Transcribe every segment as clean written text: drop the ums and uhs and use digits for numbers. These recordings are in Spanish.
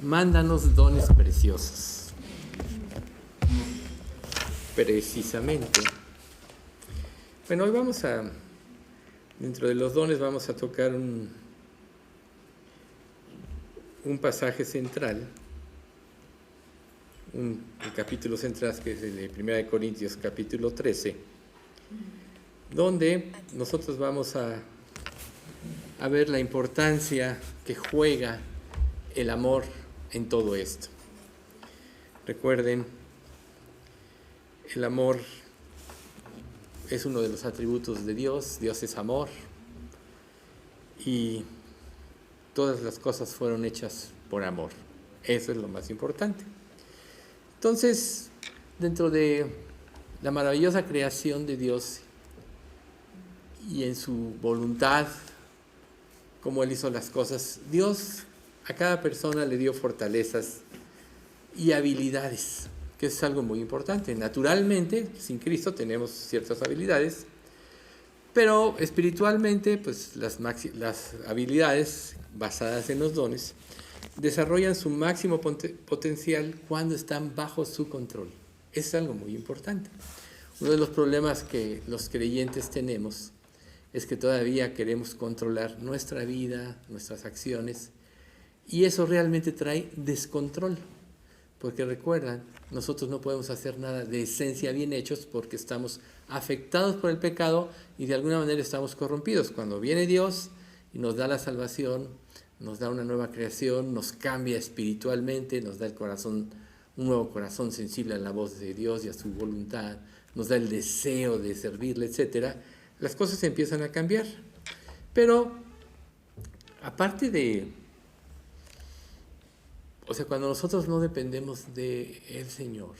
Mándanos dones preciosos. Precisamente. Bueno, hoy dentro de los dones vamos a tocar un pasaje central, el capítulo central, que es el de 1 Corintios, capítulo 13, donde nosotros vamos a ver la importancia que juega el amor en todo esto. Recuerden, el amor es uno de los atributos de Dios. Dios es amor y todas las cosas fueron hechas por amor. Eso es lo más importante. Entonces, dentro de la maravillosa creación de Dios y en su voluntad, como Él hizo las cosas, Dios a cada persona le dio fortalezas y habilidades, que es algo muy importante. Naturalmente, sin Cristo tenemos ciertas habilidades, pero espiritualmente, pues las habilidades basadas en los dones desarrollan su máximo potencial cuando están bajo su control. Eso es algo muy importante. Uno de los problemas que los creyentes tenemos es que todavía queremos controlar nuestra vida, nuestras acciones, y eso realmente trae descontrol. Porque recuerdan, nosotros no podemos hacer nada de esencia bien hechos porque estamos afectados por el pecado y de alguna manera estamos corrompidos. Cuando viene Dios y nos da la salvación, nos da una nueva creación, nos cambia espiritualmente, nos da un nuevo corazón sensible a la voz de Dios y a su voluntad, nos da el deseo de servirle, etc., las cosas empiezan a cambiar. Pero aparte cuando nosotros no dependemos del Señor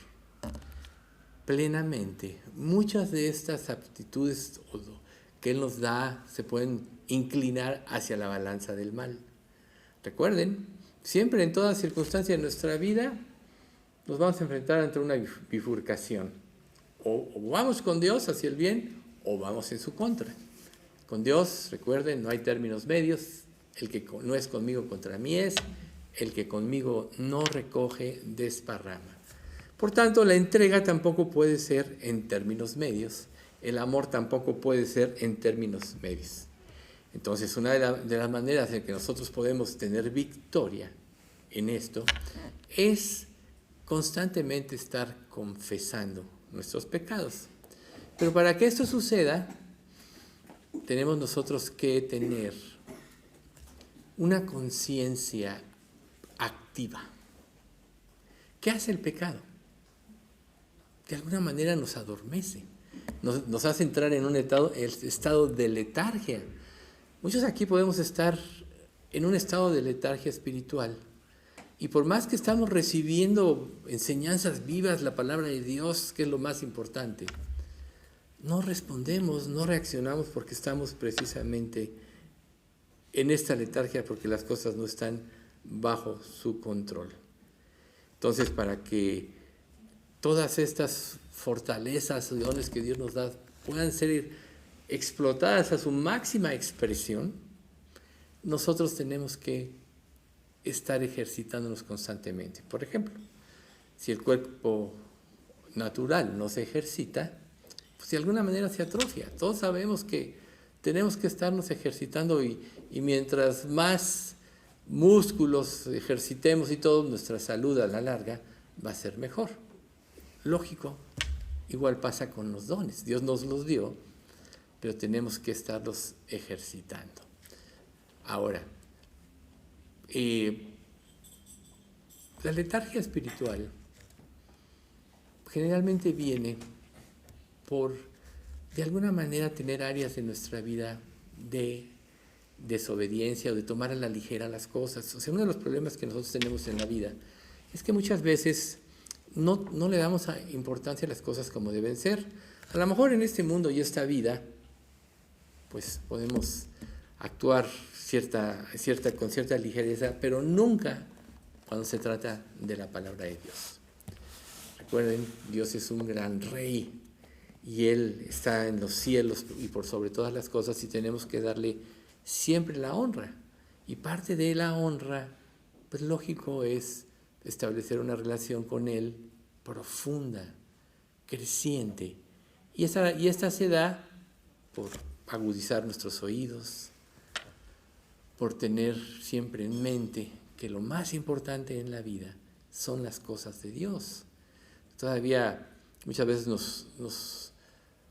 plenamente, muchas de estas aptitudes que Él nos da se pueden inclinar hacia la balanza del mal. Recuerden, siempre en toda circunstancia de nuestra vida nos vamos a enfrentar ante una bifurcación. O vamos con Dios hacia el bien o vamos en su contra. Con Dios, recuerden, no hay términos medios. El que no es conmigo contra mí es. El que conmigo no recoge, desparrama. Por tanto, la entrega tampoco puede ser en términos medios. El amor tampoco puede ser en términos medios. Entonces, una de las maneras en que nosotros podemos tener victoria en esto es constantemente estar confesando nuestros pecados. Pero para que esto suceda, tenemos nosotros que tener una conciencia activa. ¿Qué hace el pecado? De alguna manera nos adormece, nos hace entrar en el estado de letargia. Muchos aquí podemos estar en un estado de letargia espiritual y por más que estamos recibiendo enseñanzas vivas, la palabra de Dios, que es lo más importante, no respondemos, no reaccionamos porque estamos precisamente en esta letargia, porque las cosas no están bajo su control. Entonces, para que todas estas fortalezas y dones que Dios nos da puedan ser explotadas a su máxima expresión, nosotros tenemos que estar ejercitándonos constantemente. Por ejemplo, si el cuerpo natural no se ejercita, pues de alguna manera se atrofia. Todos sabemos que tenemos que estarnos ejercitando y mientras más músculos ejercitemos y todo, nuestra salud a la larga va a ser mejor. Lógico, igual pasa con los dones. Dios nos los dio, pero tenemos que estarlos ejercitando. Ahora, la letargia espiritual generalmente viene por, de alguna manera, tener áreas de nuestra vida de desobediencia o de tomar a la ligera las cosas. O sea, uno de los problemas que nosotros tenemos en la vida es que muchas veces no le damos importancia a las cosas como deben ser. A lo mejor en este mundo y esta vida, pues podemos actuar con cierta ligereza, pero nunca cuando se trata de la palabra de Dios. Recuerden, Dios es un gran rey y Él está en los cielos y por sobre todas las cosas, y tenemos que darle siempre la honra. Y parte de la honra pues lógico es establecer una relación con Él profunda, creciente. Y esta se da por agudizar nuestros oídos, por tener siempre en mente que lo más importante en la vida son las cosas de Dios. Todavía muchas veces nos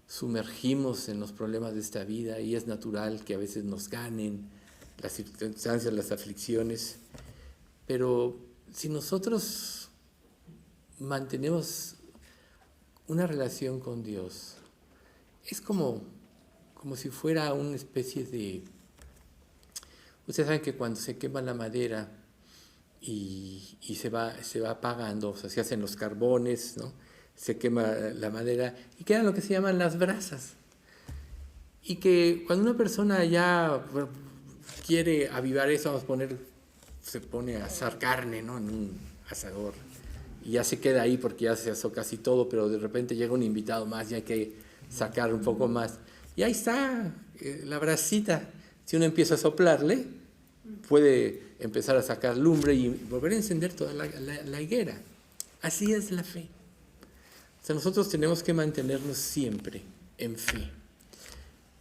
sumergimos en los problemas de esta vida y es natural que a veces nos ganen las circunstancias, las aflicciones, pero si nosotros mantenemos una relación con Dios, es como si fuera una especie de... Ustedes saben que cuando se quema la madera y se va apagando, o sea, se hacen los carbones, ¿no? Se quema la madera y quedan lo que se llaman las brasas. Y que cuando una persona ya quiere avivar eso, se pone a asar carne, ¿no? En un asador. Y ya se queda ahí porque ya se asó casi todo, pero de repente llega un invitado más y hay que sacar un poco más. Y ahí está la brasita. Si uno empieza a soplarle, puede empezar a sacar lumbre y volver a encender toda la higuera. Así es la fe. O sea, nosotros tenemos que mantenernos siempre en fe.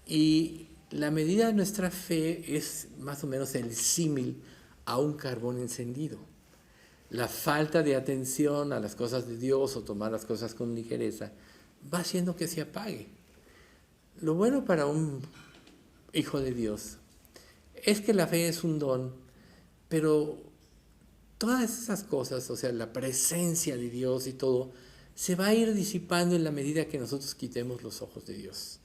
Y la medida de nuestra fe es más o menos el símil a un carbón encendido. La falta de atención a las cosas de Dios o tomar las cosas con ligereza va haciendo que se apague. Lo bueno para un hijo de Dios es que la fe es un don, pero todas esas cosas, o sea, la presencia de Dios y todo, se va a ir disipando en la medida que nosotros quitemos los ojos de Dios.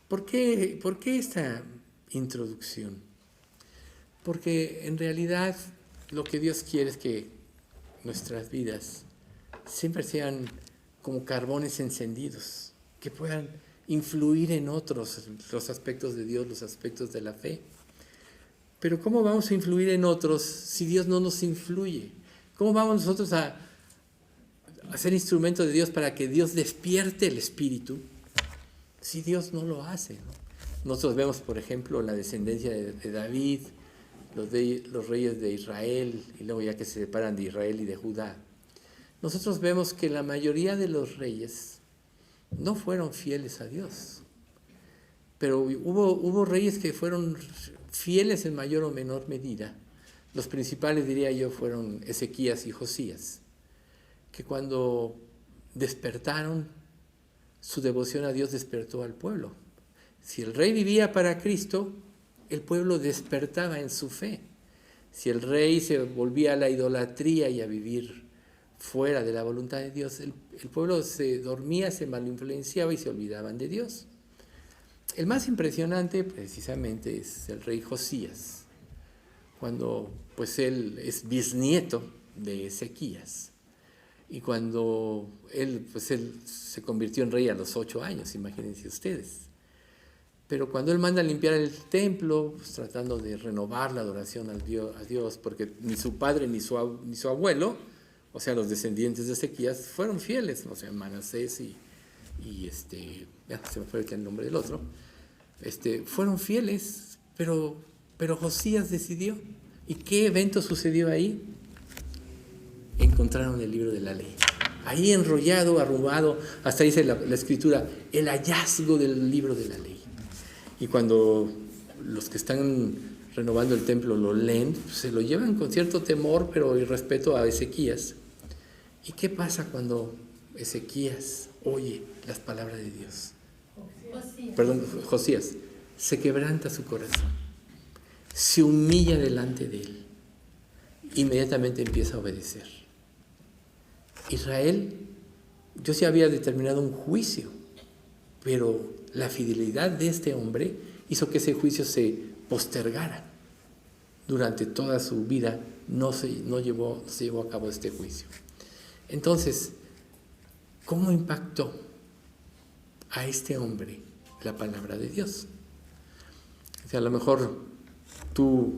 ¿Por qué esta introducción? Porque en realidad lo que Dios quiere es que nuestras vidas siempre sean como carbones encendidos, que puedan influir en otros, los aspectos de Dios, los aspectos de la fe. Pero ¿cómo vamos a influir en otros si Dios no nos influye? ¿Cómo vamos nosotros a ser instrumento de Dios para que Dios despierte el espíritu si Dios no lo hace, ¿no? Nosotros vemos, por ejemplo, la descendencia de David, los reyes de Israel, y luego ya que se separan de Israel y de Judá. Nosotros vemos que la mayoría de los reyes no fueron fieles a Dios, pero hubo reyes que fueron fieles en mayor o menor medida. Los principales, diría yo, fueron Ezequías y Josías, que cuando despertaron, su devoción a Dios despertó al pueblo. Si el rey vivía para Cristo, el pueblo despertaba en su fe. Si el rey se volvía a la idolatría y a vivir fuera de la voluntad de Dios, el pueblo se dormía, se malinfluenciaba y se olvidaban de Dios. El más impresionante precisamente es el rey Josías, cuando pues él es bisnieto de Ezequías. Y cuando él se convirtió en rey a los 8 años, imagínense ustedes. Pero cuando él manda a limpiar el templo, pues, tratando de renovar la adoración a Dios, porque ni su padre ni su abuelo, o sea, los descendientes de Ezequías, fueron fieles, o sea, Manasés y ya se me fue el nombre del otro, fueron fieles, pero Josías decidió. ¿Y qué evento sucedió ahí? Encontraron el libro de la ley. Ahí enrollado, arrugado, hasta dice la escritura, el hallazgo del libro de la ley. Y cuando los que están renovando el templo lo leen, se lo llevan con cierto temor, pero y respeto a Ezequías. ¿Y qué pasa cuando Ezequías oye las palabras de Dios? Josías. Se quebranta su corazón, se humilla delante de él, inmediatamente empieza a obedecer. Israel, Dios ya había determinado un juicio, pero la fidelidad de este hombre hizo que ese juicio se postergara. Durante toda su vida no se llevó a cabo este juicio. Entonces, ¿cómo impactó a este hombre la palabra de Dios? O sea, a lo mejor tú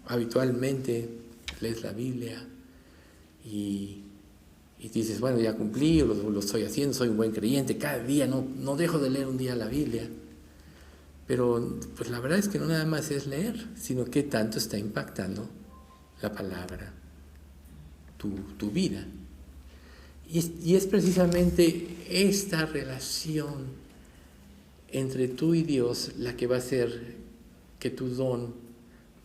habitualmente lees la Biblia y dices, bueno, ya cumplí, lo estoy haciendo, soy un buen creyente, cada día no dejo de leer un día la Biblia. Pero pues la verdad es que no nada más es leer, sino que tanto está impactando la palabra tu vida. Y es precisamente esta relación entre tú y Dios la que va a hacer que tu don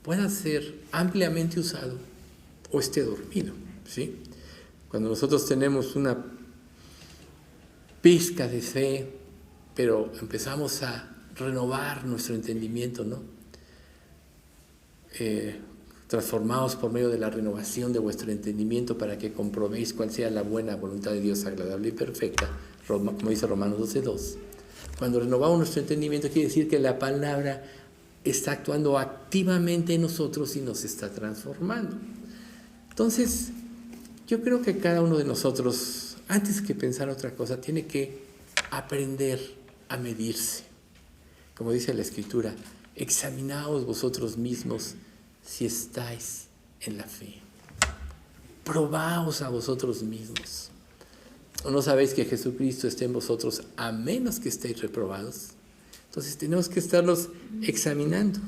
pueda ser ampliamente usado o esté dormido, ¿sí? Cuando nosotros tenemos una pizca de fe, pero empezamos a renovar nuestro entendimiento, ¿no? Transformados por medio de la renovación de vuestro entendimiento para que comprobéis cuál sea la buena voluntad de Dios, agradable y perfecta, como dice Romanos 12:2. Cuando renovamos nuestro entendimiento quiere decir que la palabra está actuando activamente en nosotros y nos está transformando. Entonces, yo creo que cada uno de nosotros, antes que pensar otra cosa, tiene que aprender a medirse. Como dice la Escritura, examinaos vosotros mismos si estáis en la fe. Probaos a vosotros mismos. ¿O no sabéis que Jesucristo esté en vosotros a menos que estéis reprobados? Entonces tenemos que estarlos examinando,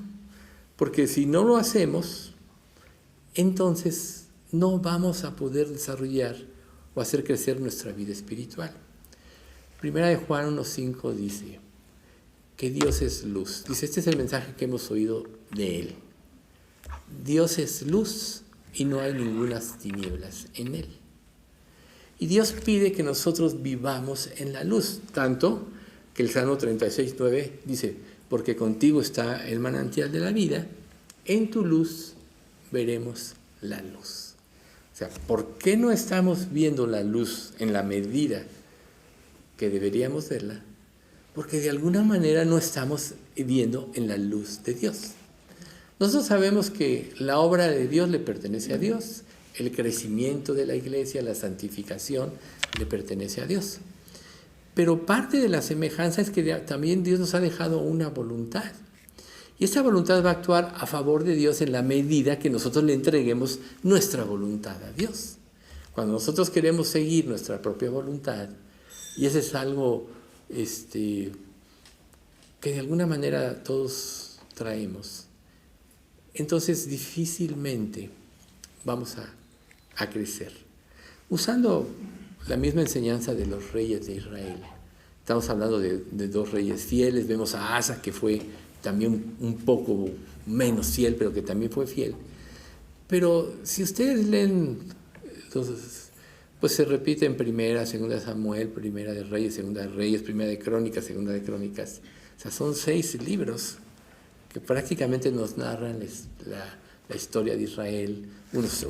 porque si no lo hacemos, entonces no vamos a poder desarrollar o hacer crecer nuestra vida espiritual. Primera de Juan 1:5 dice que Dios es luz. Dice, este es el mensaje que hemos oído de Él. Dios es luz y no hay ningunas tinieblas en Él. Y Dios pide que nosotros vivamos en la luz, tanto que el Salmo 36:9 dice, porque contigo está el manantial de la vida, en tu luz veremos la luz. O sea, ¿por qué no estamos viendo la luz en la medida que deberíamos verla? Porque de alguna manera no estamos viviendo en la luz de Dios. Nosotros sabemos que la obra de Dios le pertenece a Dios, el crecimiento de la iglesia, la santificación le pertenece a Dios. Pero parte de la semejanza es que también Dios nos ha dejado una voluntad. Y esa voluntad va a actuar a favor de Dios en la medida que nosotros le entreguemos nuestra voluntad a Dios. Cuando nosotros queremos seguir nuestra propia voluntad, y eso es algo que de alguna manera todos traemos, entonces difícilmente vamos a crecer. Usando la misma enseñanza de los reyes de Israel, estamos hablando de dos reyes fieles. Vemos a Asa, que fue también un poco menos fiel, pero que también fue fiel. Pero si ustedes leen, entonces, pues se repite en Primera, Segunda de Samuel, Primera de Reyes, Segunda de Reyes, Primera de Crónicas, Segunda de Crónicas. O sea, son 6 libros que prácticamente nos narran la historia de Israel. Unos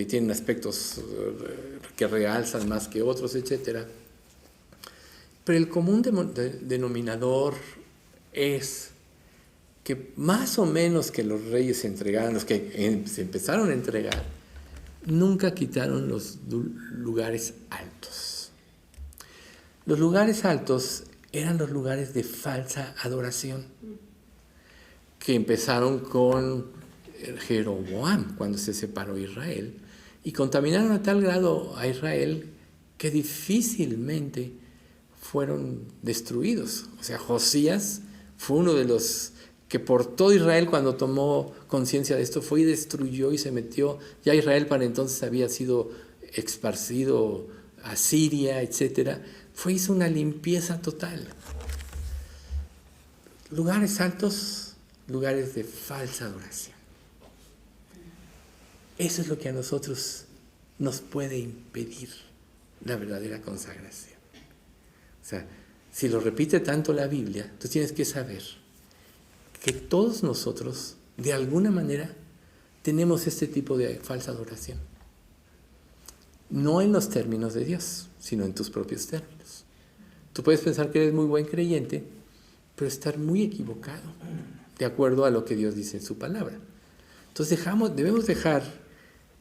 tienen aspectos que realzan más que otros, etc. Pero el común denominador es que más o menos que los reyes se entregaron, los que se empezaron a entregar, nunca quitaron los lugares altos. Los lugares altos eran los lugares de falsa adoración, que empezaron con Jeroboam cuando se separó Israel, y contaminaron a tal grado a Israel que difícilmente fueron destruidos. O sea, Josías fue uno de los que por todo Israel, cuando tomó conciencia de esto, fue y destruyó y se metió. Ya Israel para entonces había sido esparcido a Siria, etc. Hizo una limpieza total. Lugares altos, lugares de falsa adoración. Eso es lo que a nosotros nos puede impedir la verdadera consagración. O sea, si lo repite tanto la Biblia, tú tienes que saber que todos nosotros, de alguna manera, tenemos este tipo de falsa adoración. No en los términos de Dios, sino en tus propios términos. Tú puedes pensar que eres muy buen creyente, pero estar muy equivocado, de acuerdo a lo que Dios dice en su palabra. Entonces debemos dejar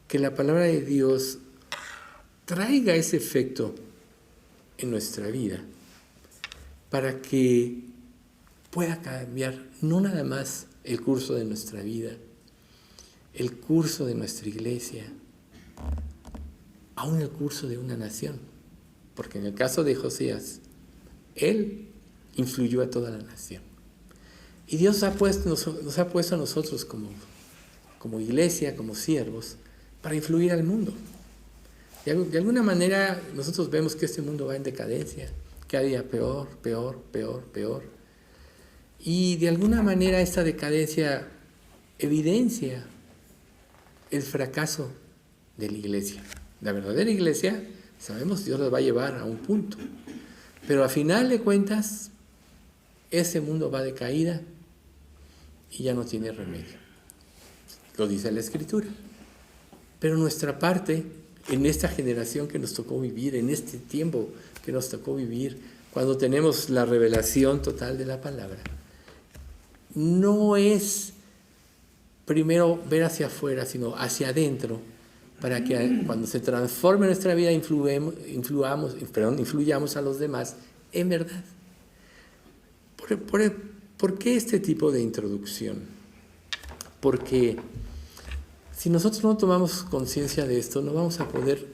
que la palabra de Dios traiga ese efecto en nuestra vida para que pueda cambiar no nada más el curso de nuestra vida, el curso de nuestra iglesia, aún el curso de una nación. Porque en el caso de Josías, él influyó a toda la nación. Y Dios nos ha puesto a nosotros como iglesia, como siervos, para influir al mundo. De alguna manera nosotros vemos que este mundo va en decadencia, cada día peor, peor, peor, peor. Y de alguna manera esta decadencia evidencia el fracaso de la iglesia. La verdadera iglesia, sabemos, Dios la va a llevar a un punto. Pero a final de cuentas, ese mundo va de caída y ya no tiene remedio. Lo dice la Escritura. Pero nuestra parte, en esta generación que nos tocó vivir, en este tiempo que nos tocó vivir, cuando tenemos la revelación total de la palabra, no es primero ver hacia afuera, sino hacia adentro, para que cuando se transforme nuestra vida influyamos a los demás en verdad. ¿Por qué este tipo de introducción? Porque si nosotros no tomamos conciencia de esto, no vamos a poder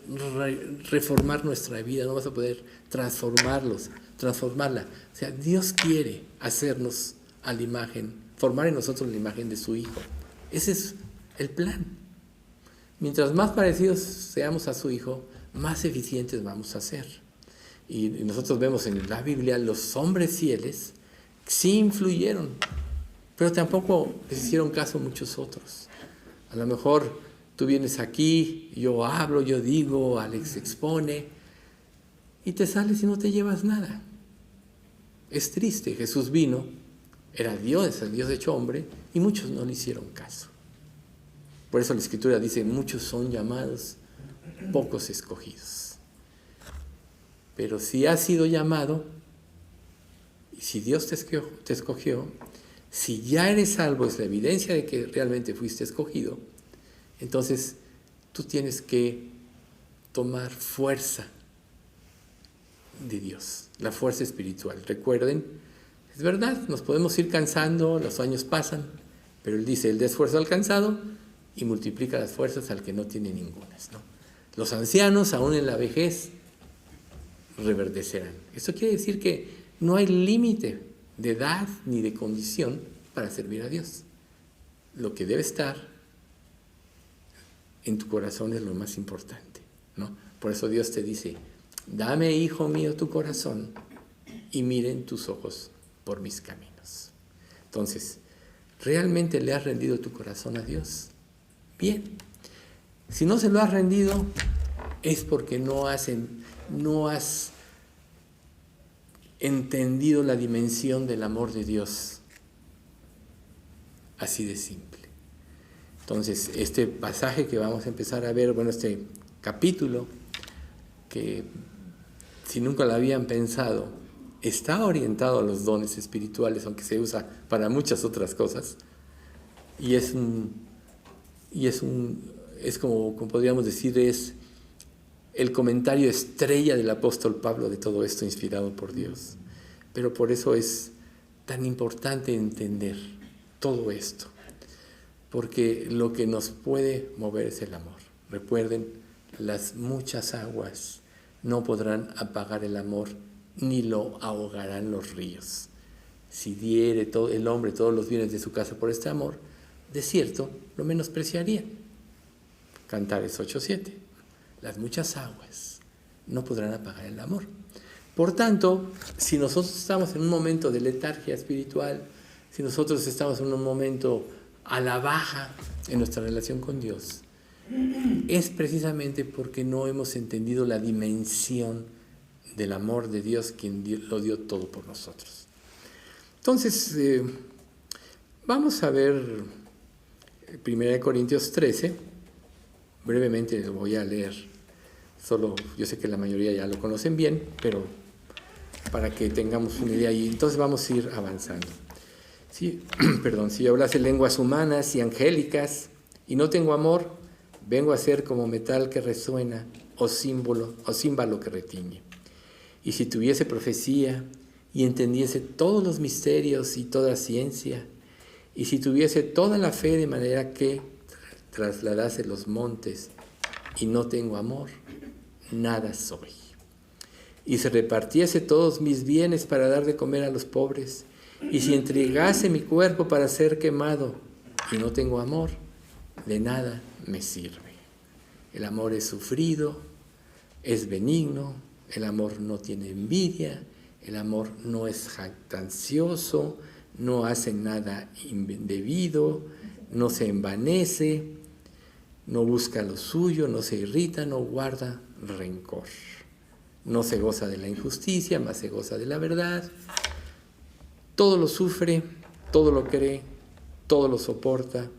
reformar nuestra vida, no vamos a poder transformarla. O sea, Dios quiere hacernos a la imagen, formar en nosotros la imagen de su Hijo. Ese es el plan. Mientras más parecidos seamos a su Hijo, más eficientes vamos a ser. Y nosotros vemos en la Biblia, los hombres fieles sí influyeron, pero tampoco les hicieron caso muchos otros. A lo mejor tú vienes aquí, yo hablo, yo digo, Alex expone, y te sales y no te llevas nada. Es triste. Jesús vino, era Dios, el Dios hecho hombre, y muchos no le hicieron caso. Por eso la Escritura dice, muchos son llamados, pocos escogidos. Pero si has sido llamado, y si Dios te escogió, si ya eres salvo, es la evidencia de que realmente fuiste escogido, entonces tú tienes que tomar fuerza de Dios, la fuerza espiritual. Recuerden, es verdad, nos podemos ir cansando, los años pasan, pero Él dice, Él da esfuerzo alcanzado y multiplica las fuerzas al que no tiene ningunas, ¿no? Los ancianos, aún en la vejez, reverdecerán. Esto quiere decir que no hay límite de edad ni de condición para servir a Dios. Lo que debe estar en tu corazón es lo más importante, ¿no? Por eso Dios te dice, dame, hijo mío, tu corazón y miren tus ojos por mis caminos. Entonces, ¿realmente le has rendido tu corazón a Dios? Bien. Si no se lo has rendido, es porque no has entendido la dimensión del amor de Dios. Así de simple. Entonces, este pasaje que vamos a empezar a ver, este capítulo, que si nunca lo habían pensado, está orientado a los dones espirituales, aunque se usa para muchas otras cosas, y es como podríamos decir, es el comentario estrella del apóstol Pablo de todo esto, inspirado por Dios. Pero por eso es tan importante entender todo esto, porque lo que nos puede mover es el amor. Recuerden, las muchas aguas no podrán apagar el amor, ni lo ahogarán los ríos. Si diere el hombre todos los bienes de su casa por este amor, de cierto lo menospreciaría. Cantares 8:7. Las muchas aguas no podrán apagar el amor. Por tanto, si nosotros estamos en un momento de letargia espiritual, si nosotros estamos en un momento a la baja en nuestra relación con Dios, es precisamente porque no hemos entendido la dimensión del amor de Dios, quien lo dio todo por nosotros. Entonces, vamos a ver 1 Corintios 13. Brevemente lo voy a leer. Yo sé que la mayoría ya lo conocen bien, pero para que tengamos una idea, y entonces vamos a ir avanzando. Si yo hablase lenguas humanas y angélicas y no tengo amor, vengo a ser como metal que resuena o címbalo que retiñe. Y si tuviese profecía y entendiese todos los misterios y toda ciencia, y si tuviese toda la fe de manera que trasladase los montes y no tengo amor, nada soy. Y si repartiese todos mis bienes para dar de comer a los pobres, y si entregase mi cuerpo para ser quemado y no tengo amor, de nada me sirve. El amor es sufrido, es benigno, el amor no tiene envidia, el amor no es jactancioso, no hace nada indebido, no se envanece, no busca lo suyo, no se irrita, no guarda rencor. No se goza de la injusticia, más se goza de la verdad. Todo lo sufre, todo lo cree, todo lo soporta,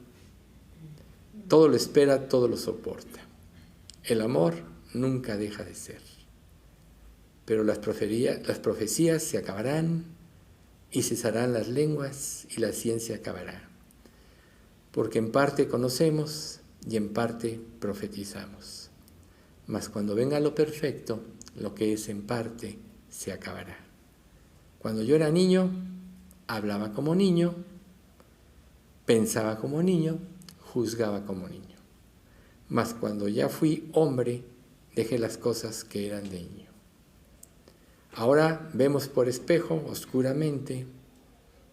todo lo espera, todo lo soporta. El amor nunca deja de ser. Pero las profecías se acabarán y cesarán las lenguas y la ciencia acabará. Porque en parte conocemos y en parte profetizamos. Mas cuando venga lo perfecto, lo que es en parte se acabará. Cuando yo era niño, hablaba como niño, pensaba como niño, juzgaba como niño. Mas cuando ya fui hombre, dejé las cosas que eran de niño. Ahora vemos por espejo, oscuramente,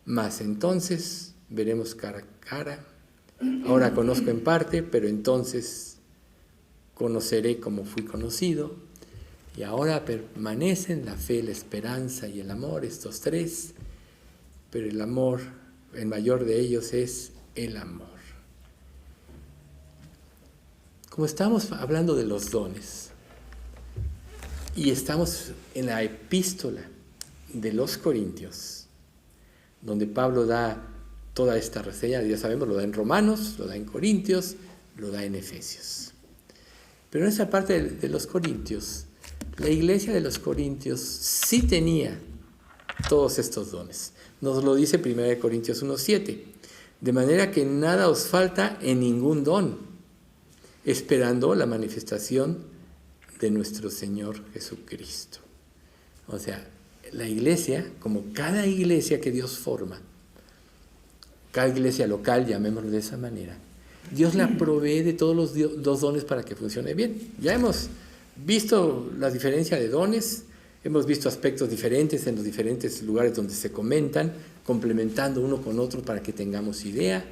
mas entonces veremos cara a cara. Ahora conozco en parte, pero entonces conoceré como fui conocido. Y ahora permanecen la fe, la esperanza y el amor, estos tres, pero el amor, el mayor de ellos es el amor. Como estamos hablando de los dones, y estamos en la epístola de los Corintios, donde Pablo da toda esta reseña, ya sabemos, lo da en Romanos, lo da en Corintios, lo da en Efesios. Pero en esa parte de los Corintios, la iglesia de los Corintios sí tenía todos estos dones. Nos lo dice 1 Corintios 1:7. De manera que nada os falta en ningún don, esperando la manifestación de nuestro Señor Jesucristo. O sea, la iglesia, como cada iglesia que Dios forma, cada iglesia local, llamémoslo de esa manera, Dios la provee de todos los dones para que funcione bien. Ya hemos visto la diferencia de dones, hemos visto aspectos diferentes en los diferentes lugares donde se comentan, complementando uno con otro para que tengamos idea.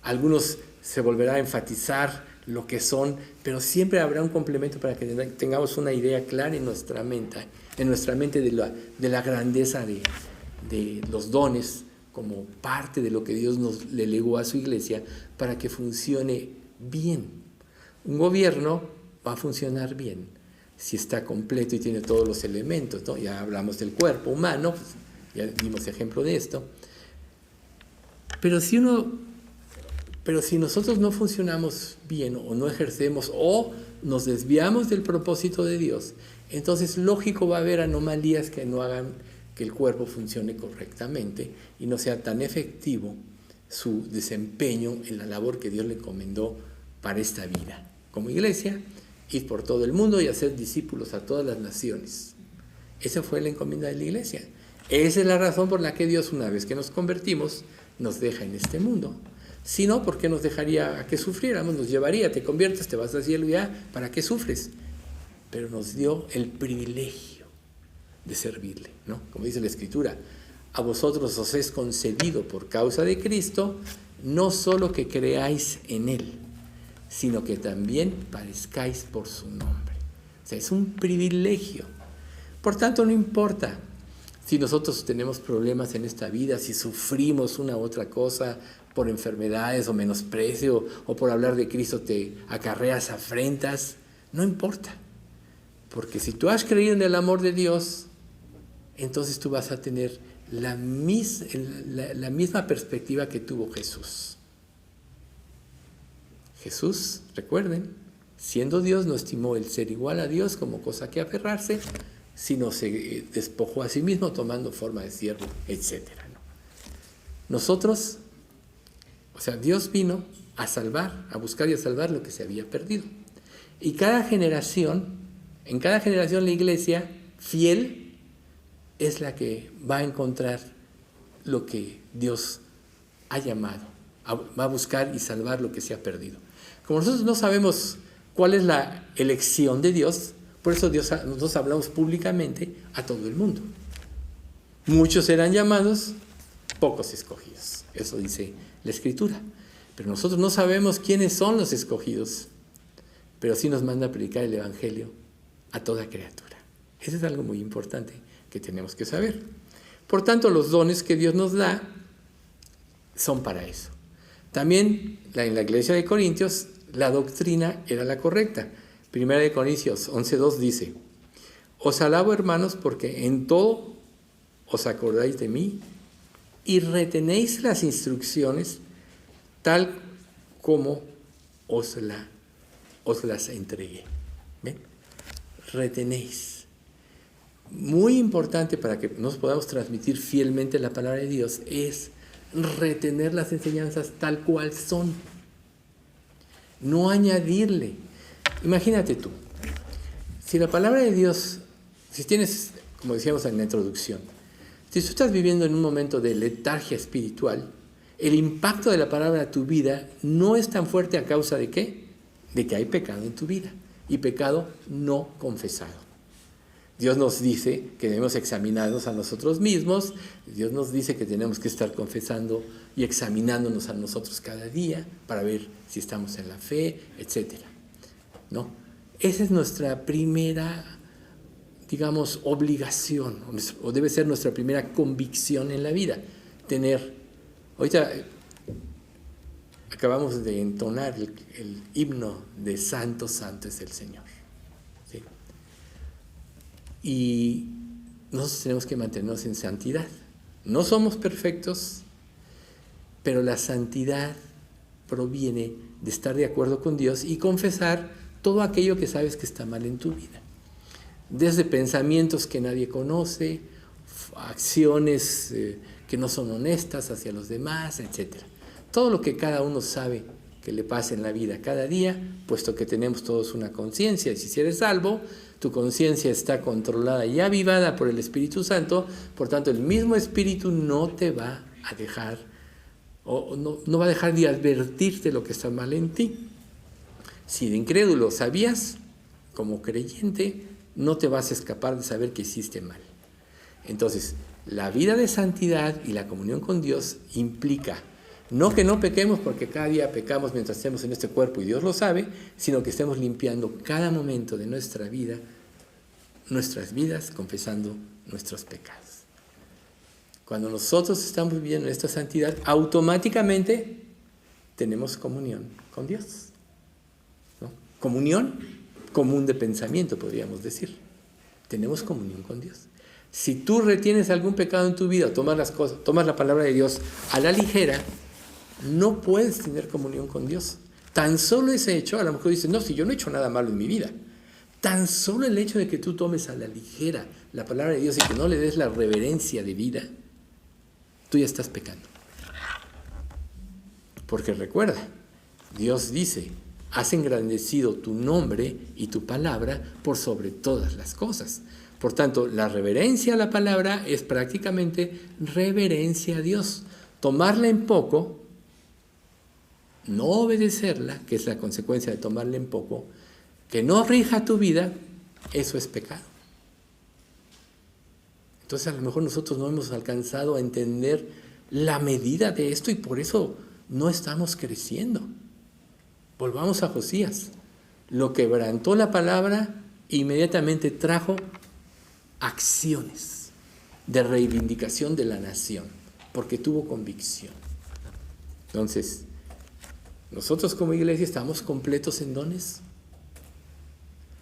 Algunos se volverá a enfatizar lo que son, pero siempre habrá un complemento para que tengamos una idea clara en nuestra mente de la grandeza de los dones como parte de lo que Dios nos le legó a su iglesia para que funcione bien. Un gobierno va a funcionar bien si está completo y tiene todos los elementos, ¿no? Ya hablamos del cuerpo humano, pues ya dimos ejemplo de esto. Pero si nosotros no funcionamos bien o no ejercemos o nos desviamos del propósito de Dios, entonces lógico va a haber anomalías que no hagan que el cuerpo funcione correctamente y no sea tan efectivo su desempeño en la labor que Dios le encomendó para esta vida. Como iglesia, ir por todo el mundo y hacer discípulos a todas las naciones. Esa fue la encomienda de la iglesia. Esa es la razón por la que Dios, una vez que nos convertimos, nos deja en este mundo. Si no, ¿por qué nos dejaría a que sufriéramos? Nos llevaría, te conviertes, te vas al cielo y ya, ¿para qué sufres? Pero nos dio el privilegio de servirle, ¿no? Como dice la Escritura, a vosotros os es concedido por causa de Cristo, no solo que creáis en Él, sino que también padezcáis por su nombre. O sea, es un privilegio. Por tanto, no importa si nosotros tenemos problemas en esta vida, si sufrimos una u otra cosa por enfermedades o menosprecio, o por hablar de Cristo te acarreas afrentas, no importa. Porque si tú has creído en el amor de Dios, entonces tú vas a tener la misma perspectiva que tuvo Jesús. Jesús, recuerden, siendo Dios, no estimó el ser igual a Dios como cosa que aferrarse, sino se despojó a sí mismo tomando forma de siervo, etc. Nosotros, o sea, Dios vino a salvar, a buscar y a salvar lo que se había perdido. Y en cada generación la iglesia fiel es la que va a encontrar lo que Dios ha llamado, va a buscar y salvar lo que se ha perdido. Como nosotros no sabemos cuál es la elección de Dios, por eso nosotros hablamos públicamente a todo el mundo. Muchos serán llamados, pocos escogidos. Eso dice la Escritura. Pero nosotros no sabemos quiénes son los escogidos. pero sí nos manda a predicar el Evangelio a toda criatura. Eso es algo muy importante que tenemos que saber. Por tanto, los dones que Dios nos da son para eso. También en la iglesia de Corintios la doctrina era la correcta. Primera de Corintios 11:2 dice: os alabo, hermanos, porque en todo os acordáis de mí y retenéis las instrucciones tal como os las entregué. ¿Ven? Retenéis. Muy importante para que nos podamos transmitir fielmente la palabra de Dios es retener las enseñanzas tal cual son. No añadirle. Imagínate tú, si la palabra de Dios, si tienes, como decíamos en la introducción, si tú estás viviendo en un momento de letargia espiritual, el impacto de la palabra a tu vida no es tan fuerte a causa de ¿qué? De que hay pecado en tu vida, y pecado no confesado. Dios nos dice que debemos examinarnos a nosotros mismos, Dios nos dice que tenemos que estar confesando y examinándonos a nosotros cada día para ver si estamos en la fe, etc. ¿No? Esa es nuestra primera, digamos, obligación, o debe ser nuestra primera convicción en la vida. Ahorita acabamos de entonar el himno de Santo, Santo es el Señor. ¿Sí? Y nosotros tenemos que mantenernos en santidad. No somos perfectos, pero la santidad proviene de estar de acuerdo con Dios y confesar todo aquello que sabes que está mal en tu vida. Desde pensamientos que nadie conoce, acciones que no son honestas hacia los demás, etc. Todo lo que cada uno sabe que le pasa en la vida cada día, puesto que tenemos todos una conciencia, y si eres salvo, tu conciencia está controlada y avivada por el Espíritu Santo, por tanto el mismo Espíritu no te va a dejar, o no va a dejar de advertirte lo que está mal en ti. Si de incrédulo sabías, como creyente, no te vas a escapar de saber que hiciste mal. Entonces, la vida de santidad y la comunión con Dios implica no que no pequemos porque cada día pecamos mientras estemos en este cuerpo y Dios lo sabe, sino que estemos limpiando cada momento de nuestra vida, nuestras vidas, confesando nuestros pecados. Cuando nosotros estamos viviendo esta santidad, automáticamente tenemos comunión con Dios, ¿no? Comunión común de pensamiento, podríamos decir. Tenemos comunión con Dios. Si tú retienes algún pecado en tu vida, tomas la palabra de Dios a la ligera, no puedes tener comunión con Dios. Tan solo ese hecho, a lo mejor dices, no, si yo no he hecho nada malo en mi vida. Tan solo el hecho de que tú tomes a la ligera la palabra de Dios y que no le des la reverencia de vida, tú ya estás pecando. Porque recuerda, Dios dice, has engrandecido tu nombre y tu palabra por sobre todas las cosas. Por tanto, la reverencia a la palabra es prácticamente reverencia a Dios. Tomarla en poco, no obedecerla, que es la consecuencia de tomarla en poco, que no rija tu vida, eso es pecado. Entonces a lo mejor nosotros no hemos alcanzado a entender la medida de esto y por eso no estamos creciendo. Volvamos a Josías. Lo quebrantó la palabra, inmediatamente trajo acciones de reivindicación de la nación, porque tuvo convicción. Entonces, nosotros como iglesia estamos completos en dones.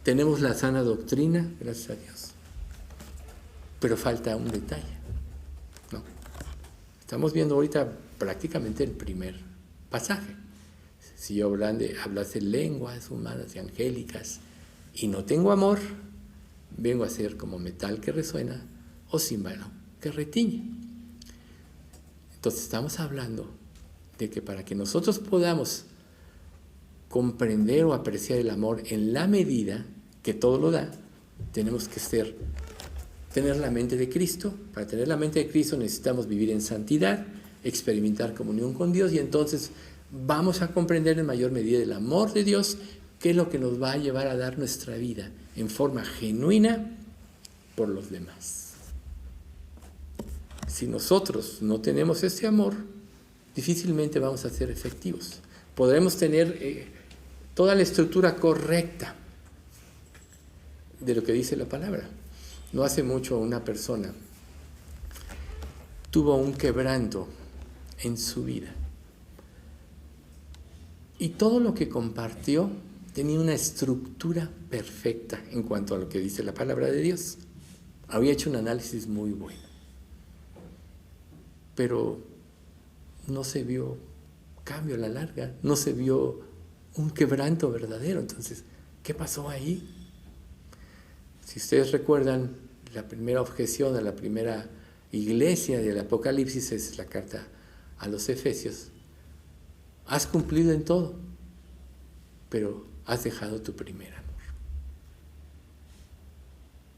Tenemos la sana doctrina, gracias a Dios. Pero falta un detalle, ¿no? Estamos viendo ahorita prácticamente el primer pasaje. Si yo hablase lenguas humanas y angélicas y no tengo amor, vengo a ser como metal que resuena o címbalo que retiñe. Entonces estamos hablando de que para que nosotros podamos comprender o apreciar el amor en la medida que todo lo da, tenemos que tener la mente de Cristo. Para tener la mente de Cristo necesitamos vivir en santidad, experimentar comunión con Dios y entonces vamos a comprender en mayor medida el amor de Dios, que es lo que nos va a llevar a dar nuestra vida en forma genuina por los demás. Si nosotros no tenemos este amor, difícilmente vamos a ser efectivos. Podremos tener toda la estructura correcta de lo que dice la palabra. No hace mucho una persona tuvo un quebranto en su vida. Y todo lo que compartió tenía una estructura perfecta en cuanto a lo que dice la palabra de Dios. Había hecho un análisis muy bueno. Pero no se vio cambio a la larga, no se vio un quebranto verdadero. Entonces, ¿qué pasó ahí? Si ustedes recuerdan, la primera objeción a la primera iglesia del Apocalipsis es la carta a los Efesios. Has cumplido en todo, pero has dejado tu primer amor.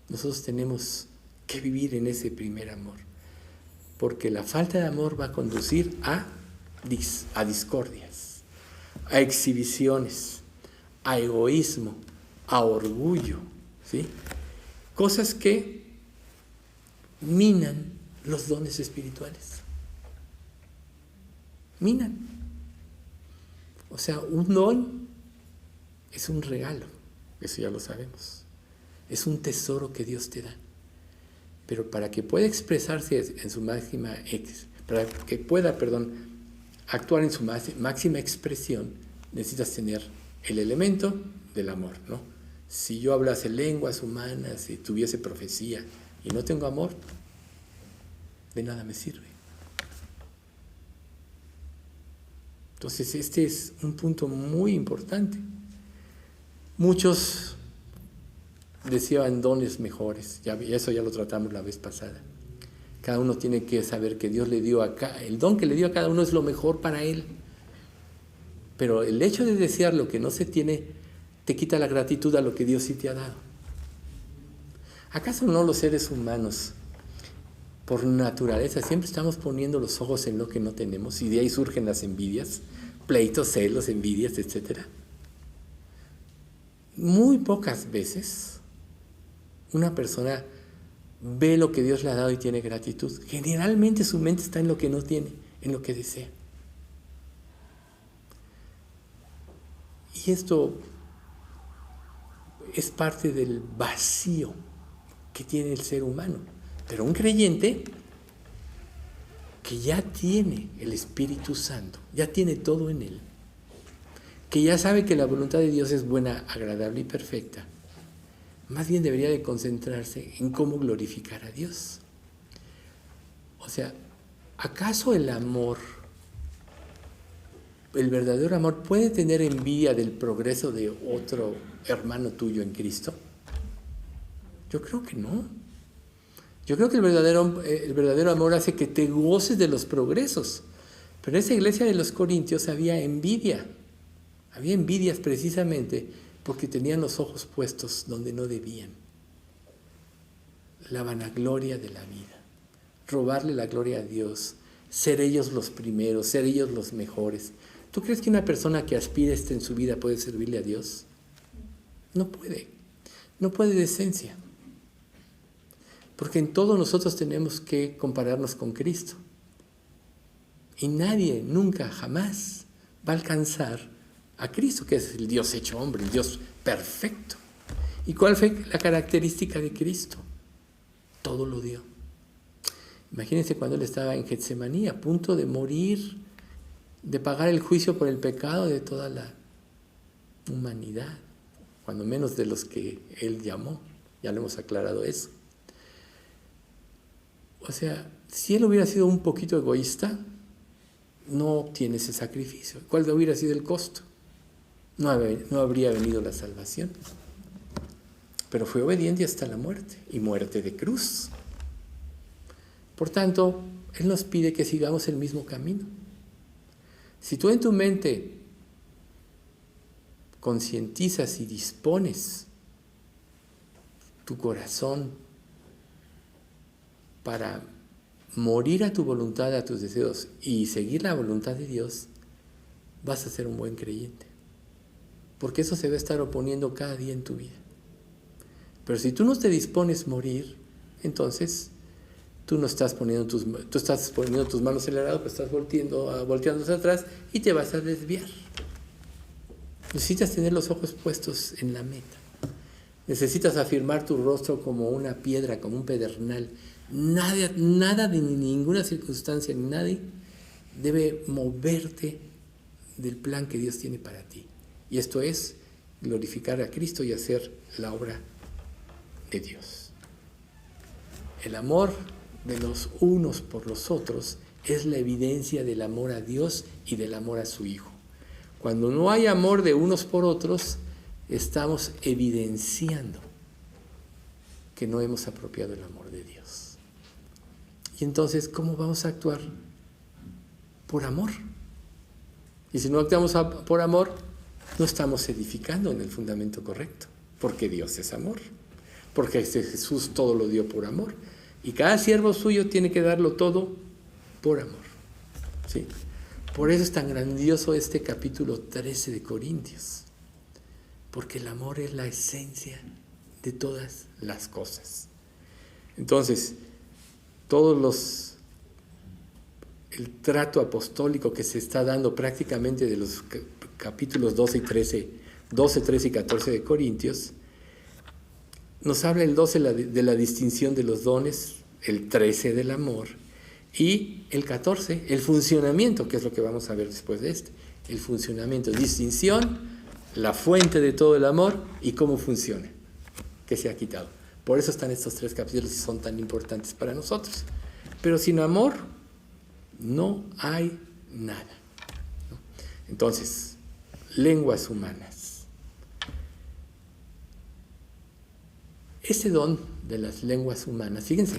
Nosotros tenemos que vivir en ese primer amor, porque la falta de amor va a conducir a discordias, a exhibiciones, a egoísmo, a orgullo, ¿sí? Cosas que minan los dones espirituales. Minan. O sea, un don es un regalo, eso ya lo sabemos. Es un tesoro que Dios te da. Pero para que pueda expresarse en su máxima, para que pueda, actuar en su máxima expresión, necesitas tener el elemento del amor, ¿no? Si yo hablase lenguas humanas, si tuviese profecía y no tengo amor, de nada me sirve. Entonces este es un punto muy importante. Muchos deseaban dones mejores, eso ya lo tratamos la vez pasada. Cada uno tiene que saber que Dios le dio el don que le dio a cada uno es lo mejor para él. Pero el hecho de desear lo que no se tiene te quita la gratitud a lo que Dios sí te ha dado. ¿Acaso no los seres humanos, por naturaleza, siempre estamos poniendo los ojos en lo que no tenemos y de ahí surgen las envidias, pleitos, celos, envidias, etc.? Muy pocas veces una persona ve lo que Dios le ha dado y tiene gratitud. Generalmente su mente está en lo que no tiene, en lo que desea. Y esto es parte del vacío que tiene el ser humano. Pero un creyente que ya tiene el Espíritu Santo, ya tiene todo en él, que ya sabe que la voluntad de Dios es buena, agradable y perfecta, más bien debería de concentrarse en cómo glorificar a Dios. O sea, ¿acaso el amor, el verdadero amor, puede tener envidia del progreso de otro hermano tuyo en Cristo? Yo creo que no. Yo creo que el verdadero amor hace que te goces de los progresos. Pero en esa iglesia de los Corintios había envidia. Había envidias precisamente porque tenían los ojos puestos donde no debían. La vanagloria de la vida. Robarle la gloria a Dios. Ser ellos los primeros, ser ellos los mejores. ¿Tú crees que una persona que aspira esto en su vida puede servirle a Dios? No puede. No puede de esencia. Porque en todo nosotros tenemos que compararnos con Cristo. Y nadie, nunca, jamás va a alcanzar a Cristo, que es el Dios hecho hombre, el Dios perfecto. ¿Y cuál fue la característica de Cristo? Todo lo dio. Imagínense cuando Él estaba en Getsemaní, a punto de morir, de pagar el juicio por el pecado de toda la humanidad, cuando menos de los que Él llamó. Ya lo hemos aclarado eso. O sea, si Él hubiera sido un poquito egoísta, no obtiene ese sacrificio. ¿Cuál hubiera sido el costo? No habría venido la salvación. Pero fue obediente hasta la muerte, y muerte de cruz. Por tanto, Él nos pide que sigamos el mismo camino. Si tú en tu mente concientizas y dispones tu corazón para morir a tu voluntad, a tus deseos y seguir la voluntad de Dios, vas a ser un buen creyente. Porque eso se va a estar oponiendo cada día en tu vida. Pero si tú no te dispones a morir, entonces tú estás poniendo tus manos en el arado, pero estás volteando hacia atrás y te vas a desviar. Necesitas tener los ojos puestos en la meta. Necesitas afirmar tu rostro como una piedra, como un pedernal. Nada de ninguna circunstancia, ni nadie debe moverte del plan que Dios tiene para ti. Y esto es glorificar a Cristo y hacer la obra de Dios. El amor de los unos por los otros es la evidencia del amor a Dios y del amor a su Hijo. Cuando no hay amor de unos por otros, estamos evidenciando que no hemos apropiado el amor de Dios. Y entonces, ¿cómo vamos a actuar? Por amor. Y si no actuamos por amor, no estamos edificando en el fundamento correcto, porque Dios es amor, porque Jesús todo lo dio por amor, y cada siervo suyo tiene que darlo todo por amor. ¿Sí? Por eso es tan grandioso este capítulo 13 de Corintios, porque el amor es la esencia de todas las cosas. Entonces, el trato apostólico que se está dando prácticamente de los capítulos 12, 13 y 14 de Corintios, nos habla el 12 de la distinción de los dones, el 13 del amor, y el 14, el funcionamiento, que es lo que vamos a ver después de este. El funcionamiento, distinción, la fuente de todo el amor y cómo funciona, que se ha quitado. Por eso están estos 3 capítulos y son tan importantes para nosotros. Pero sin amor no hay nada, ¿no? Entonces, lenguas humanas. Este don de las lenguas humanas, fíjense,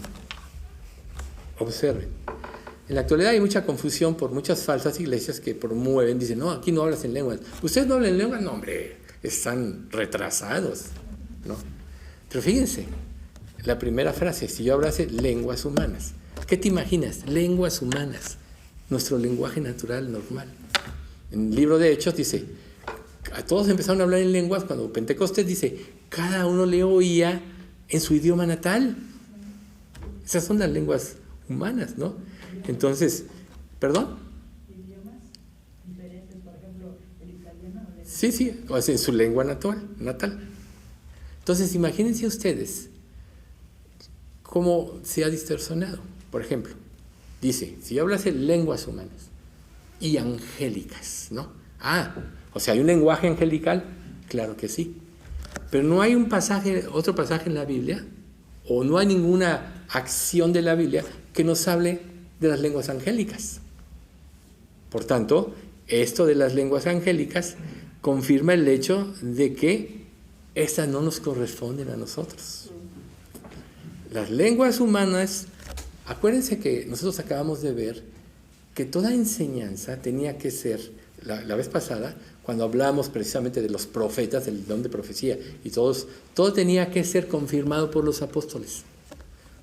observen. En la actualidad hay mucha confusión por muchas falsas iglesias que promueven, dicen, no, aquí no hablas en lenguas. ¿Ustedes no hablan en lenguas? No, hombre, están retrasados, ¿no? Pero fíjense, la primera frase, si yo hablase lenguas humanas, ¿qué te imaginas? Lenguas humanas, nuestro lenguaje natural, normal. En el libro de Hechos dice, a todos empezaron a hablar en lenguas cuando Pentecostés dice, cada uno le oía en su idioma natal. Esas son las lenguas humanas, ¿no? Entonces, ¿perdón? ¿Idiomas diferentes, por ejemplo, el italiano? Sí, o sea, en su lengua natal. Entonces, imagínense ustedes cómo se ha distorsionado. Por ejemplo, dice, si yo hablase lenguas humanas y angélicas, ¿no? O sea, ¿hay un lenguaje angelical? Claro que sí. Pero no hay otro pasaje en la Biblia, o no hay ninguna acción de la Biblia que nos hable de las lenguas angélicas. Por tanto, esto de las lenguas angélicas confirma el hecho de que estas no nos corresponden a nosotros. Las lenguas humanas, acuérdense que nosotros acabamos de ver que toda enseñanza tenía que ser, la vez pasada, cuando hablamos precisamente de los profetas, del don de profecía, y todo tenía que ser confirmado por los apóstoles.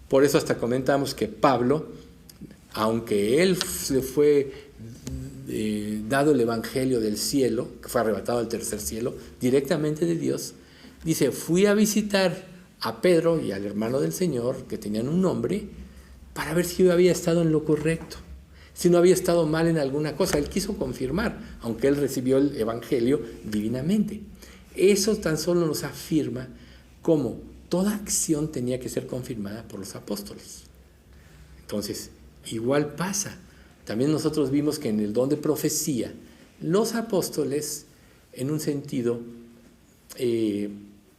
Por eso hasta comentamos que Pablo, aunque él le fue dado el evangelio del cielo, que fue arrebatado al tercer cielo, directamente de Dios, dice, fui a visitar a Pedro y al hermano del Señor, que tenían un nombre, para ver si yo había estado en lo correcto, si no había estado mal en alguna cosa. Él quiso confirmar, aunque él recibió el evangelio divinamente. Eso tan solo nos afirma cómo toda acción tenía que ser confirmada por los apóstoles. Entonces, igual pasa. También nosotros vimos que en el don de profecía, los apóstoles, en un sentido,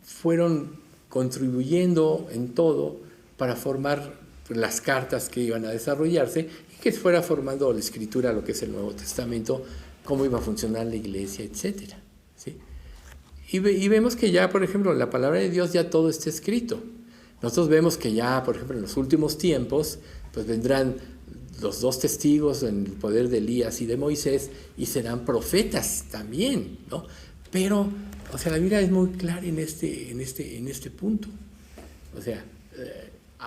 fueron contribuyendo en todo para formar las cartas que iban a desarrollarse y que fuera formando la escritura, lo que es el Nuevo Testamento, cómo iba a funcionar la iglesia, etc. ¿Sí? Y vemos que ya, por ejemplo, en la palabra de Dios ya todo está escrito. Nosotros vemos que ya, por ejemplo, en los últimos tiempos, pues vendrán los 2 testigos en el poder de Elías y de Moisés y serán profetas también, ¿no? Pero, o sea, la Biblia es muy clara en este punto. O sea,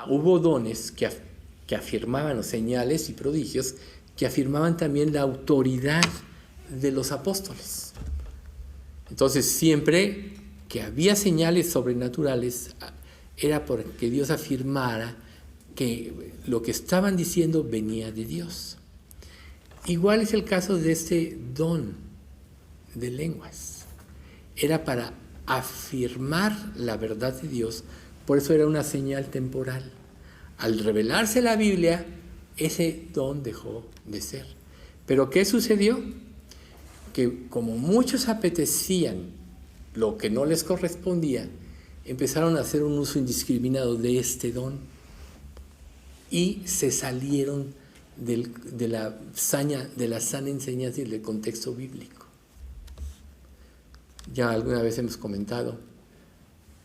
hubo dones que afirmaban, o señales y prodigios, que afirmaban también la autoridad de los apóstoles. Entonces, siempre que había señales sobrenaturales, era porque Dios afirmara que lo que estaban diciendo venía de Dios. Igual es el caso de este don de lenguas. era para afirmar la verdad de Dios, por eso era una señal temporal. Al revelarse la Biblia, ese don dejó de ser. Pero ¿qué sucedió? Que como muchos apetecían lo que no les correspondía, empezaron a hacer un uso indiscriminado de este don y se salieron de la sana enseñanza y del contexto bíblico. Ya alguna vez hemos comentado,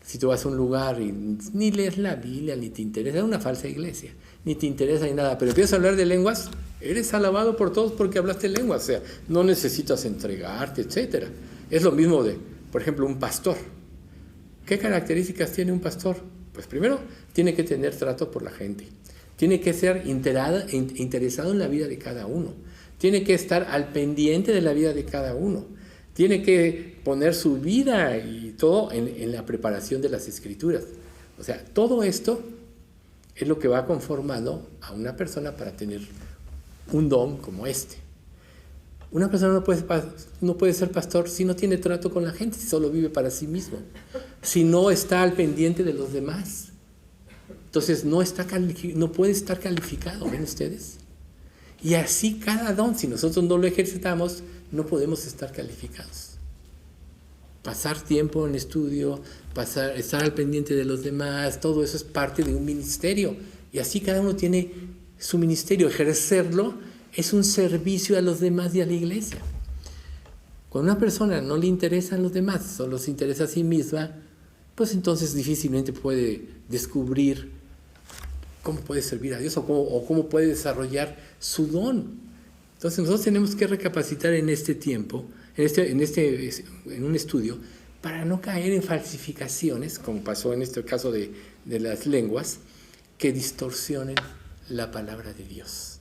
si tú vas a un lugar y ni lees la Biblia, ni te interesa, es una falsa iglesia, ni te interesa ni nada, pero empiezas a hablar de lenguas, eres alabado por todos porque hablaste lenguas, o sea, no necesitas entregarte, etc. Es lo mismo de, por ejemplo, un pastor. ¿Qué características tiene un pastor? Pues primero, tiene que tener trato por la gente, tiene que ser interesado en la vida de cada uno, tiene que estar al pendiente de la vida de cada uno, tiene que poner su vida y todo en la preparación de las escrituras. O sea, todo esto es lo que va conformando a una persona para tener un don como este. Una persona no puede ser pastor si no tiene trato con la gente, si solo vive para sí mismo, si no está al pendiente de los demás. Entonces no puede estar calificado, ¿ven ustedes? Y así cada don, si nosotros no lo ejercitamos, no podemos estar calificados. Pasar tiempo en estudio, estar al pendiente de los demás, todo eso es parte de un ministerio. Y así cada uno tiene su ministerio. Ejercerlo es un servicio a los demás y a la iglesia. Cuando a una persona no le interesan los demás, solo se interesa a sí misma, pues entonces difícilmente puede descubrir cómo puede servir a Dios o cómo puede desarrollar su don. Entonces nosotros tenemos que recapacitar en este tiempo, en un estudio, para no caer en falsificaciones, como pasó en este caso de las lenguas, que distorsionen la palabra de Dios.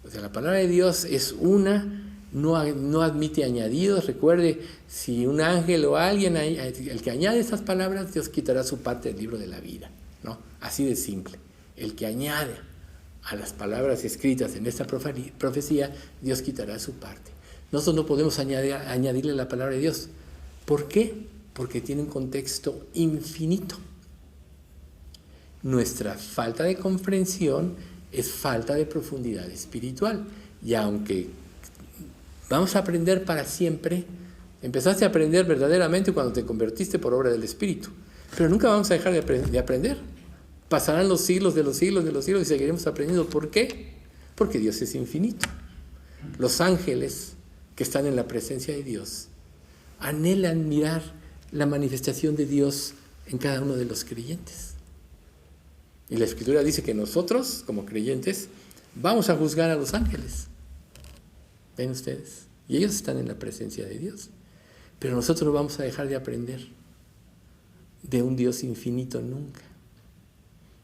O sea, la palabra de Dios es una, no admite añadidos. Recuerde, si un ángel o alguien, el que añade esas palabras, Dios quitará su parte del libro de la vida, ¿no? Así de simple. El que añade a las palabras escritas en esta profecía, Dios quitará su parte. Nosotros no podemos añadirle la palabra de Dios. ¿Por qué? Porque tiene un contexto infinito. Nuestra falta de comprensión es falta de profundidad espiritual. Y aunque vamos a aprender para siempre, empezaste a aprender verdaderamente cuando te convertiste por obra del Espíritu. Pero nunca vamos a dejar de aprender. Pasarán los siglos de los siglos de los siglos y seguiremos aprendiendo. ¿Por qué? Porque Dios es infinito. Los ángeles que están en la presencia de Dios anhelan mirar la manifestación de Dios en cada uno de los creyentes. Y la Escritura dice que nosotros, como creyentes, vamos a juzgar a los ángeles. ¿Ven ustedes? Y ellos están en la presencia de Dios. Pero nosotros no vamos a dejar de aprender de un Dios infinito nunca.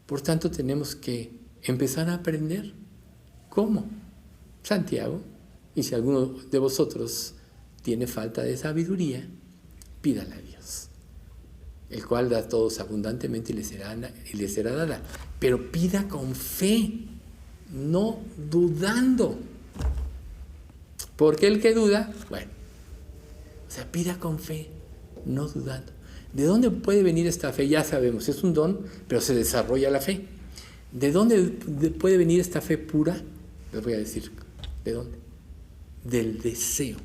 Por tanto, tenemos que empezar a aprender. ¿Cómo? Santiago. Y si alguno de vosotros tiene falta de sabiduría, pídala a Dios, el cual da a todos abundantemente y le será dada. Pero pida con fe, no dudando. Porque el que duda, bueno, o sea, pida con fe, no dudando. ¿De dónde puede venir esta fe? Ya sabemos, es un don, pero se desarrolla la fe. ¿De dónde puede venir esta fe pura? Les voy a decir, ¿de dónde? Del deseo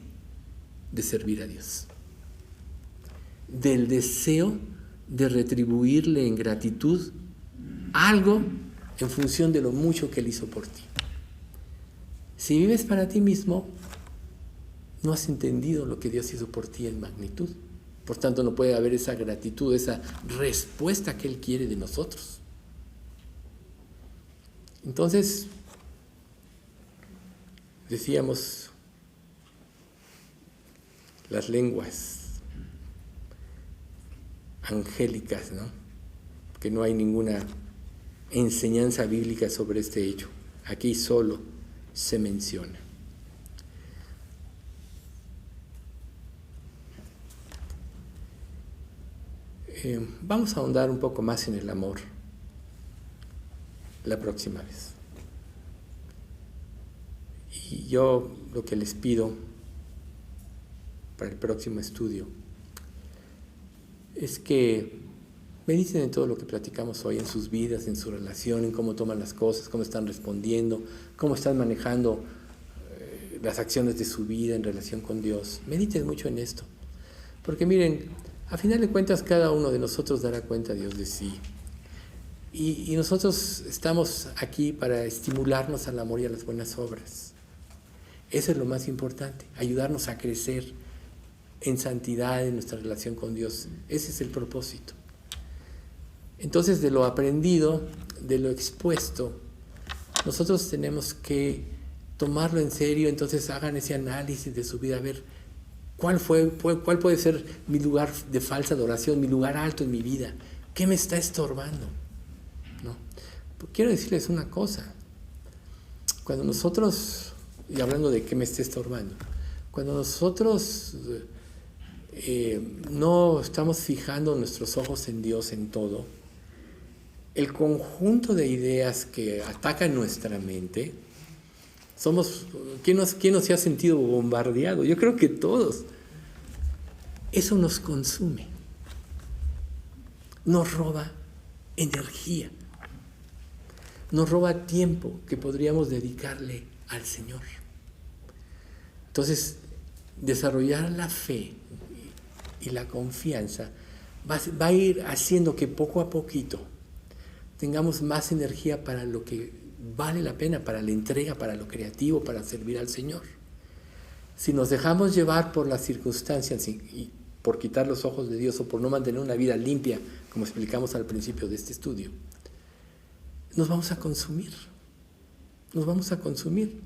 de servir a Dios. Del deseo de retribuirle en gratitud algo en función de lo mucho que Él hizo por ti. Si vives para ti mismo, no has entendido lo que Dios hizo por ti en magnitud. Por tanto, no puede haber esa gratitud, esa respuesta que Él quiere de nosotros. Entonces, decíamos, las lenguas angélicas, ¿no? Que no hay ninguna enseñanza bíblica sobre este hecho. Aquí solo se menciona. Vamos a ahondar un poco más en el amor la próxima vez. Y yo lo que les pido para el próximo estudio es que mediten en todo lo que platicamos hoy, en sus vidas, en su relación, en cómo toman las cosas, cómo están respondiendo, cómo están manejando las acciones de su vida en relación con Dios. Mediten mucho en esto. Porque miren, a final de cuentas cada uno de nosotros dará cuenta a Dios de sí. Y nosotros estamos aquí para estimularnos al amor y a las buenas obras. Eso es lo más importante, ayudarnos a crecer en santidad en nuestra relación con Dios. Ese es el propósito. Entonces, de lo aprendido, de lo expuesto, nosotros tenemos que tomarlo en serio. Entonces hagan ese análisis de su vida, a ver cuál puede ser mi lugar de falsa adoración, mi lugar alto en mi vida, qué me está estorbando, ¿no? Quiero decirles una cosa, cuando nosotros, y hablando de qué me está estorbando, cuando nosotros no estamos fijando nuestros ojos en Dios en todo, el conjunto de ideas que atacan nuestra mente, ¿quién no se ha sentido bombardeado? Yo creo que todos. Eso nos consume, nos roba energía, nos roba tiempo que podríamos dedicarle al Señor. Entonces, desarrollar la fe y la confianza va a ir haciendo que poco a poquito tengamos más energía para lo que vale la pena, para la entrega, para lo creativo, para servir al Señor. Si nos dejamos llevar por las circunstancias y por quitar los ojos de Dios o por no mantener una vida limpia, como explicamos al principio de este estudio, nos vamos a consumir. Nos vamos a consumir.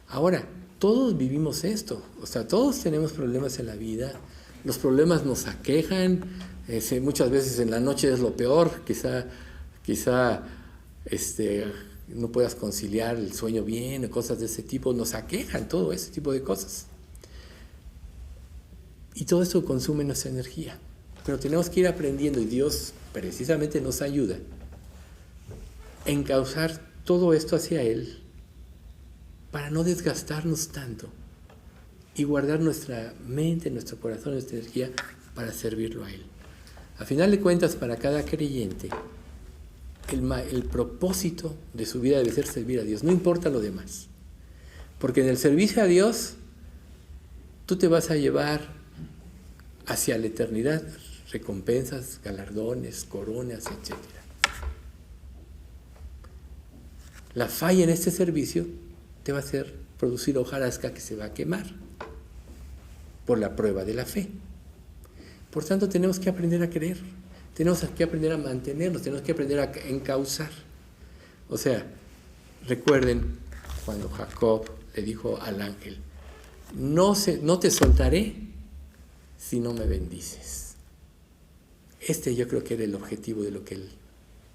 Ahora, todos vivimos esto, o sea, todos tenemos problemas en la vida, los problemas nos aquejan, muchas veces en la noche es lo peor, quizá no puedas conciliar el sueño bien, o cosas de ese tipo, nos aquejan todo ese tipo de cosas. Y todo esto consume nuestra energía, pero tenemos que ir aprendiendo, y Dios precisamente nos ayuda a encauzar todo esto hacia Él, para no desgastarnos tanto y guardar nuestra mente, nuestro corazón, nuestra energía para servirlo a Él. A final de cuentas, para cada creyente, el propósito de su vida debe ser servir a Dios, no importa lo demás. Porque en el servicio a Dios, tú te vas a llevar hacia la eternidad recompensas, galardones, coronas, etc. La falla en este servicio te va a hacer producir hojarasca que se va a quemar por la prueba de la fe. Por tanto, tenemos que aprender a creer, tenemos que aprender a mantenernos, tenemos que aprender a encauzar. O sea, recuerden cuando Jacob le dijo al ángel, no te soltaré si no me bendices. Yo creo que era el objetivo de lo que él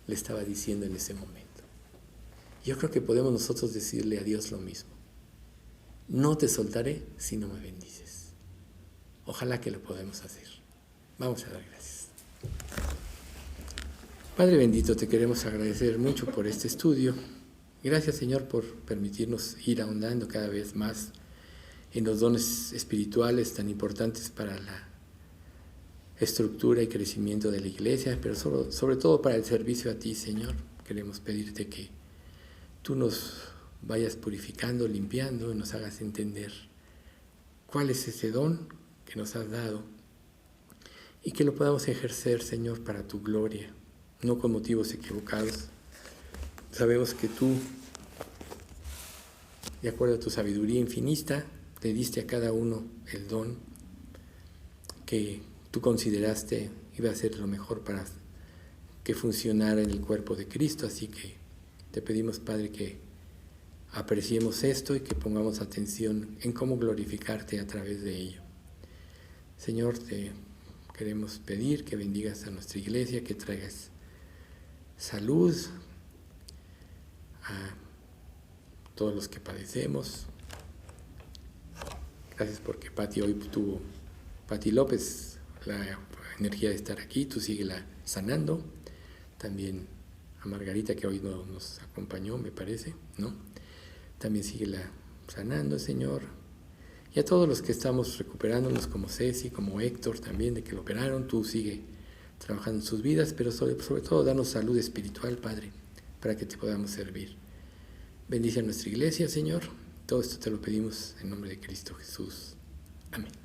le estaba diciendo en ese momento. Yo creo que podemos nosotros decirle a Dios lo mismo. No te soltaré si no me bendices. Ojalá que lo podamos hacer. Vamos a dar gracias. Padre bendito, te queremos agradecer mucho por este estudio. Gracias, Señor, por permitirnos ir ahondando cada vez más en los dones espirituales tan importantes para la estructura y crecimiento de la iglesia, pero sobre todo para el servicio a ti, Señor. Queremos pedirte que tú nos vayas purificando, limpiando y nos hagas entender cuál es ese don que nos has dado y que lo podamos ejercer, Señor, para tu gloria, no con motivos equivocados. Sabemos que tú, de acuerdo a tu sabiduría infinita, le diste a cada uno el don que tú consideraste iba a ser lo mejor para que funcionara en el cuerpo de Cristo. Así que te pedimos, Padre, que apreciemos esto y que pongamos atención en cómo glorificarte a través de ello. Señor, te queremos pedir que bendigas a nuestra iglesia, que traigas salud a todos los que padecemos. Gracias porque Pati hoy tuvo, Pati López, la energía de estar aquí, tú síguela sanando. También a Margarita, que hoy no nos acompañó, me parece, ¿no? También síguela sanando, Señor. Y a todos los que estamos recuperándonos, como Ceci, como Héctor también, de que lo operaron, tú sigue trabajando en sus vidas, pero sobre todo danos salud espiritual, Padre, para que te podamos servir. Bendice a nuestra iglesia, Señor. Todo esto te lo pedimos en nombre de Cristo Jesús. Amén.